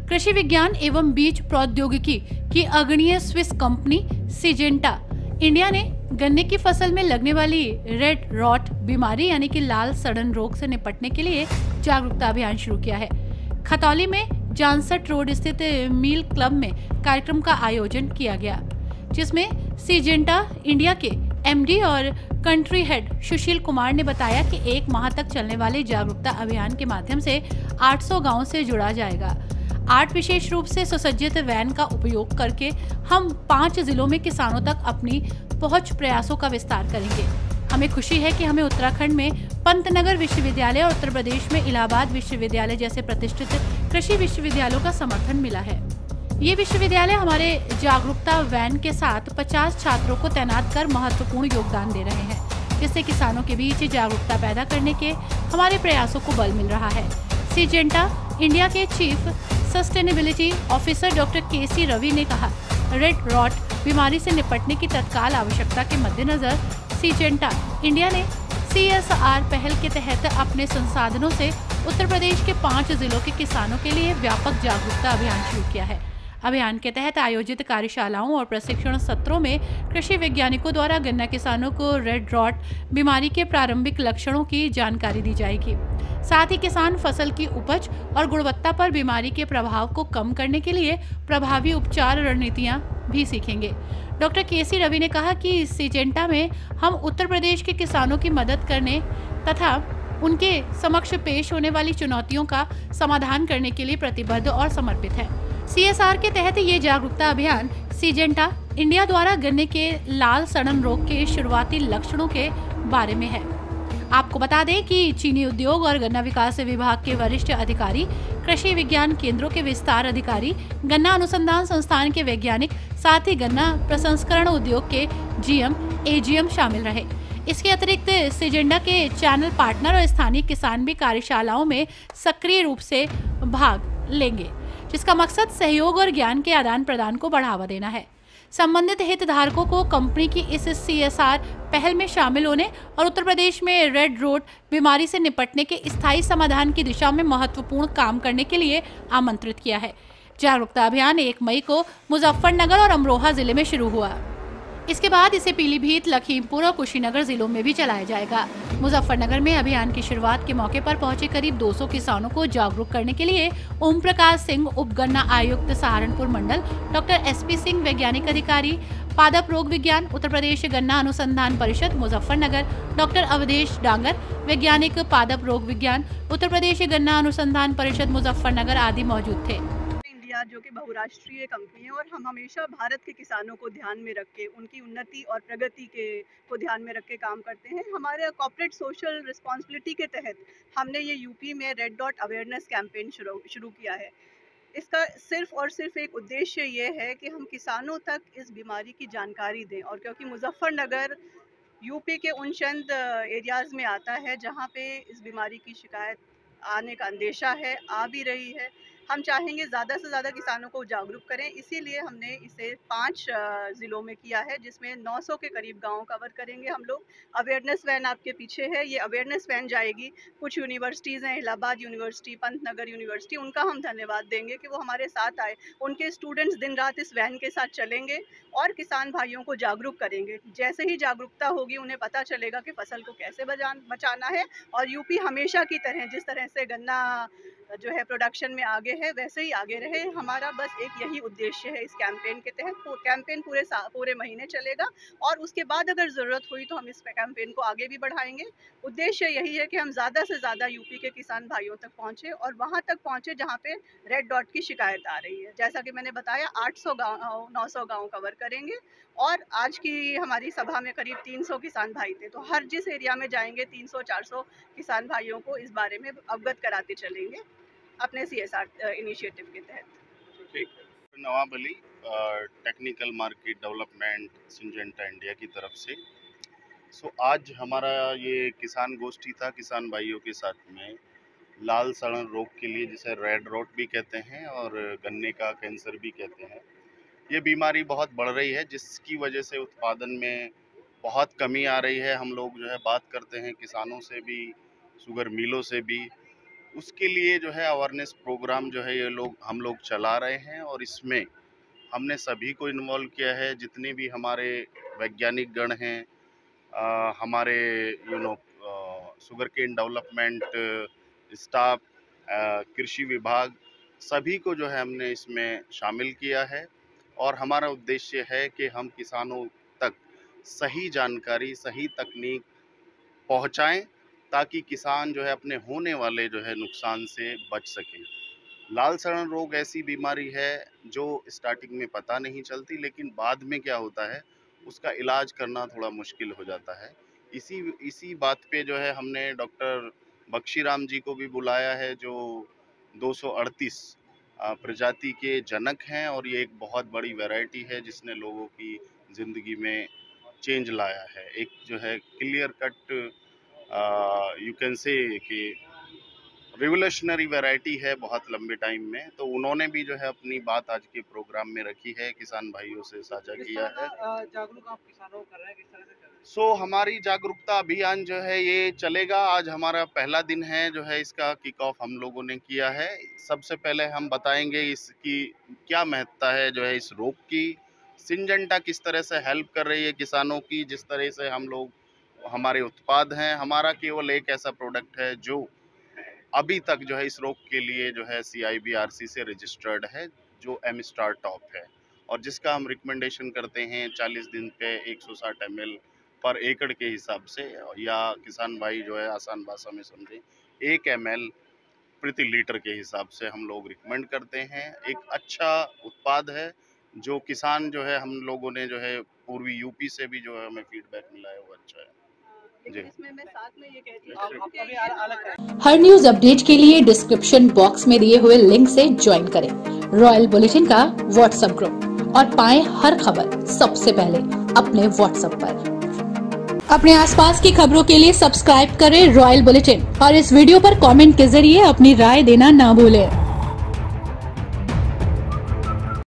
कृषि विज्ञान एवं बीज प्रौद्योगिकी की अग्रणीय स्विस कंपनी सिजेंटा इंडिया ने गन्ने की फसल में लगने वाली रेड रॉट बीमारी यानी कि लाल सड़न रोग से निपटने के लिए जागरूकता अभियान शुरू किया है। खतौली में जानसठ रोड स्थित मील क्लब में कार्यक्रम का आयोजन किया गया, जिसमें सिजेंटा इंडिया के एमडी और कंट्री हेड सुशील कुमार ने बताया कि 1 माह तक चलने वाले जागरूकता अभियान के माध्यम से 800 गांवों से जुड़ा जाएगा। 8 विशेष रूप से सुसज्जित वैन का उपयोग करके हम 5 जिलों में किसानों तक अपनी पहुंच प्रयासों का विस्तार करेंगे। हमें खुशी है कि हमें उत्तराखंड में पंतनगर विश्वविद्यालय और उत्तर प्रदेश में इलाहाबाद विश्वविद्यालय जैसे प्रतिष्ठित कृषि विश्वविद्यालयों का समर्थन मिला है। ये विश्वविद्यालय हमारे जागरूकता वैन के साथ 50 छात्रों को तैनात कर महत्वपूर्ण योगदान दे रहे हैं, जिससे किसानों के बीच जागरूकता पैदा करने के हमारे प्रयासों को बल मिल रहा है। सिजेंटा इंडिया के चीफ सस्टेनेबिलिटी ऑफिसर डॉक्टर केसी रवि ने कहा, रेड रॉट बीमारी से निपटने की तत्काल आवश्यकता के मद्देनजर सिजेंटा इंडिया ने CSR पहल के तहत अपने संसाधनों से उत्तर प्रदेश के 5 जिलों के किसानों के लिए व्यापक जागरूकता अभियान शुरू किया है। अभियान के तहत आयोजित कार्यशालाओं और प्रशिक्षण सत्रों में कृषि वैज्ञानिकों द्वारा गन्ना किसानों को रेड रॉट बीमारी के प्रारंभिक लक्षणों की जानकारी दी जाएगी। साथ ही किसान फसल की उपज और गुणवत्ता पर बीमारी के प्रभाव को कम करने के लिए प्रभावी उपचार रणनीतियां भी सीखेंगे। डॉक्टर केसी रवि ने कहा कि सिजेंटा में हम उत्तर प्रदेश के किसानों की मदद करने तथा उनके समक्ष पेश होने वाली चुनौतियों का समाधान करने के लिए प्रतिबद्ध और समर्पित है। CSR के तहत ये जागरूकता अभियान सिजेंटा इंडिया द्वारा गन्ने के लाल सड़न रोग के शुरुआती लक्षणों के बारे में है। आपको बता दें कि चीनी उद्योग और गन्ना विकास विभाग के वरिष्ठ अधिकारी, कृषि विज्ञान केंद्रों के विस्तार अधिकारी, गन्ना अनुसंधान संस्थान के वैज्ञानिक, साथ ही गन्ना प्रसंस्करण उद्योग के GM, AGM शामिल रहे। इसके अतिरिक्त सिजेंटा के चैनल पार्टनर और स्थानीय किसान भी कार्यशालाओं में सक्रिय रूप से भाग लेंगे, जिसका मकसद सहयोग और ज्ञान के आदान प्रदान को बढ़ावा देना है। संबंधित हितधारकों को कंपनी की इस CSR पहल में शामिल होने और उत्तर प्रदेश में रेड रॉट बीमारी से निपटने के स्थायी समाधान की दिशा में महत्वपूर्ण काम करने के लिए आमंत्रित किया है। जागरूकता अभियान 1 मई को मुजफ्फरनगर और अमरोहा जिले में शुरू हुआ। इसके बाद इसे पीलीभीत, लखीमपुर और कुशीनगर जिलों में भी चलाया जाएगा। मुजफ्फरनगर में अभियान की शुरुआत के मौके पर पहुंचे करीब 200 किसानों को जागरूक करने के लिए ओम प्रकाश सिंह, उप गन्ना आयुक्त सहारनपुर मंडल, डॉक्टर SP सिंह, वैज्ञानिक अधिकारी पादप रोग विज्ञान, उत्तर प्रदेश गन्ना अनुसंधान परिषद मुजफ्फरनगर, डॉक्टर अवधेश डांगर, वैज्ञानिक पादप रोग विज्ञान, उत्तर प्रदेश गन्ना अनुसंधान परिषद मुजफ्फरनगर आदि मौजूद थे। जो कि बहुराष्ट्रीय कंपनी है और हम हमेशा भारत के किसानों को ध्यान में रख के उनकी उन्नति और प्रगति को ध्यान में रख के काम करते हैं। हमारे कॉर्पोरेट सोशल रिस्पॉन्सिबिलिटी के तहत हमने ये यूपी में रेड डॉट अवेयरनेस कैंपेन शुरू किया है। इसका सिर्फ और सिर्फ एक उद्देश्य ये है कि हम किसानों तक इस बीमारी की जानकारी दें, और क्योंकि मुजफ्फरनगर यूपी के उन चंद एरियाज़ में आता है जहाँ पे इस बीमारी की शिकायत आने का अंदेशा है, आ भी रही है। हम चाहेंगे ज़्यादा से ज़्यादा किसानों को जागरूक करें, इसीलिए हमने इसे 5 ज़िलों में किया है, जिसमें 900 के करीब गांव कवर करेंगे हम लोग। अवेयरनेस वैन आपके पीछे है, ये अवेयरनेस वैन जाएगी। कुछ यूनिवर्सिटीज़ हैं, इलाहाबाद यूनिवर्सिटी, पंतनगर यूनिवर्सिटी, उनका हम धन्यवाद देंगे कि वो हमारे साथ आए। उनके स्टूडेंट्स दिन रात इस वैन के साथ चलेंगे और किसान भाइयों को जागरूक करेंगे। जैसे ही जागरूकता होगी उन्हें पता चलेगा कि फसल को कैसे बचाना है, और यूपी हमेशा की तरह जिस तरह से गन्ना जो है प्रोडक्शन में आगे है वैसे ही आगे रहे। हमारा बस एक यही उद्देश्य है इस कैंपेन के तहत। कैंपेन पूरे महीने चलेगा और उसके बाद अगर ज़रूरत हुई तो हम इस कैंपेन को आगे भी बढ़ाएंगे। उद्देश्य यही है कि हम ज़्यादा से ज़्यादा यूपी के किसान भाइयों तक पहुँचे और वहाँ तक पहुँचे जहाँ पे रेड डॉट की शिकायत आ रही है। जैसा कि मैंने बताया 800 गाँव 900 गाँव कवर करेंगे, और आज की हमारी सभा में करीब 300 किसान भाई थे, तो हर जिस एरिया में जाएंगे 300-400 किसान भाइयों को इस बारे में अवगत कराते चलेंगे अपने CSR इनिशिएटिव के तहत। ठीक है। Nawab Ali, technical market development Syngenta India की तरफ से। आज हमारा ये किसान गोष्ठी था किसान भाइयों के साथ में लाल सड़न रोग के लिए, जिसे रेड रॉट भी कहते हैं और गन्ने का कैंसर भी कहते हैं। ये बीमारी बहुत बढ़ रही है, जिसकी वजह से उत्पादन में बहुत कमी आ रही है। हम लोग जो है बात करते हैं किसानों से भी, शुगर मिलों से भी, उसके लिए जो है अवेयरनेस प्रोग्राम जो है ये हम लोग चला रहे हैं, और इसमें हमने सभी को इन्वॉल्व किया है। जितने भी हमारे वैज्ञानिक गण हैं, हमारे शुगर केन डेवलपमेंट स्टाफ, कृषि विभाग, सभी को जो है हमने इसमें शामिल किया है। और हमारा उद्देश्य है कि हम किसानों तक सही जानकारी, सही तकनीक पहुंचाएं, ताकि किसान जो है अपने होने वाले जो है नुकसान से बच सके। लाल सड़न रोग ऐसी बीमारी है जो स्टार्टिंग में पता नहीं चलती, लेकिन बाद में क्या होता है उसका इलाज करना थोड़ा मुश्किल हो जाता है। इसी बात पे जो है हमने डॉक्टर बख्शीराम जी को भी बुलाया है, जो 238 प्रजाति के जनक हैं, और ये एक बहुत बड़ी वैरायटी है जिसने लोगों की ज़िंदगी में चेंज लाया है। एक जो है clear cut you can say कि रिवोल्यूशनरी वैरायटी है बहुत लंबे टाइम में। तो उन्होंने भी जो है अपनी बात आज के प्रोग्राम में रखी है, किसान भाइयों से साझा किया है। जागरूक आप किसानों को कर रहे हैं, किस तरह से कर रहे हैं? हमारी जागरूकता अभियान जो है ये चलेगा। आज हमारा पहला दिन है जो है इसका किक ऑफ हम लोगों ने किया है। सबसे पहले हम बताएंगे इसकी क्या महत्ता है जो है इस रोग की, सिंजेंटा किस तरह से हेल्प कर रही है किसानों की। जिस तरह से हम लोग, हमारे उत्पाद हैं, हमारा केवल एक ऐसा प्रोडक्ट है जो अभी तक जो है इस रोग के लिए जो है CIBRC से रजिस्टर्ड है, जो एमस्टार टॉप है, और जिसका हम रिकमेंडेशन करते हैं 40 दिन पे 160 ml पर एकड़ के हिसाब से, या किसान भाई जो है आसान भाषा में समझे 1 ml प्रति लीटर के हिसाब से हम लोग रिकमेंड करते हैं। एक अच्छा उत्पाद है जो किसान जो है, हम लोगों ने जो है पूर्वी UP से भी जो है हमें फीडबैक मिला है, वो अच्छा है। इसमें मैं साथ में ये कहती हूँ, हर न्यूज अपडेट के लिए डिस्क्रिप्शन बॉक्स में दिए हुए लिंक से ज्वाइन करें रॉयल बुलेटिन का व्हाट्सएप ग्रुप और पाएं हर खबर सबसे पहले अपने व्हाट्सएप पर। अपने आसपास की खबरों के लिए सब्सक्राइब करें रॉयल बुलेटिन और इस वीडियो पर कमेंट के जरिए अपनी राय देना ना भूलें।